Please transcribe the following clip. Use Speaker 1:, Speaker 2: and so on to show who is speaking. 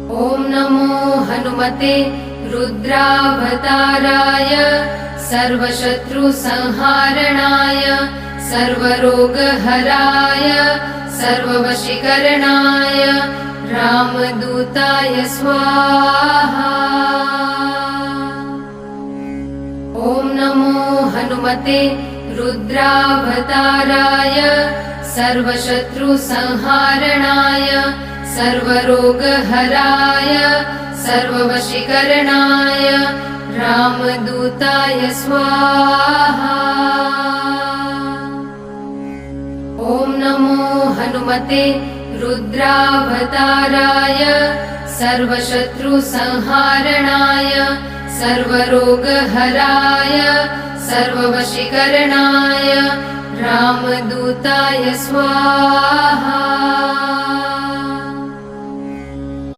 Speaker 1: ॐ नमो हनुमते रुद्रावताराय सर्वशत्रुसंहारणाय सर्वरोगहराय सर्ववशीकरणाय रामदूताय स्वाहा। ॐ नमो हनुमते रुद्रावताराय सर्वशत्रुसंहारणाय सर्वरोगहराय सर्ववशीकरणाय रामदूताय स्वाहा। ॐ नमो हनुमते रुद्रावताराय सर्वशत्रुसंहारणाय सर्वरोगहराय सर्ववशीकरणाय रामदूताय स्वाहा।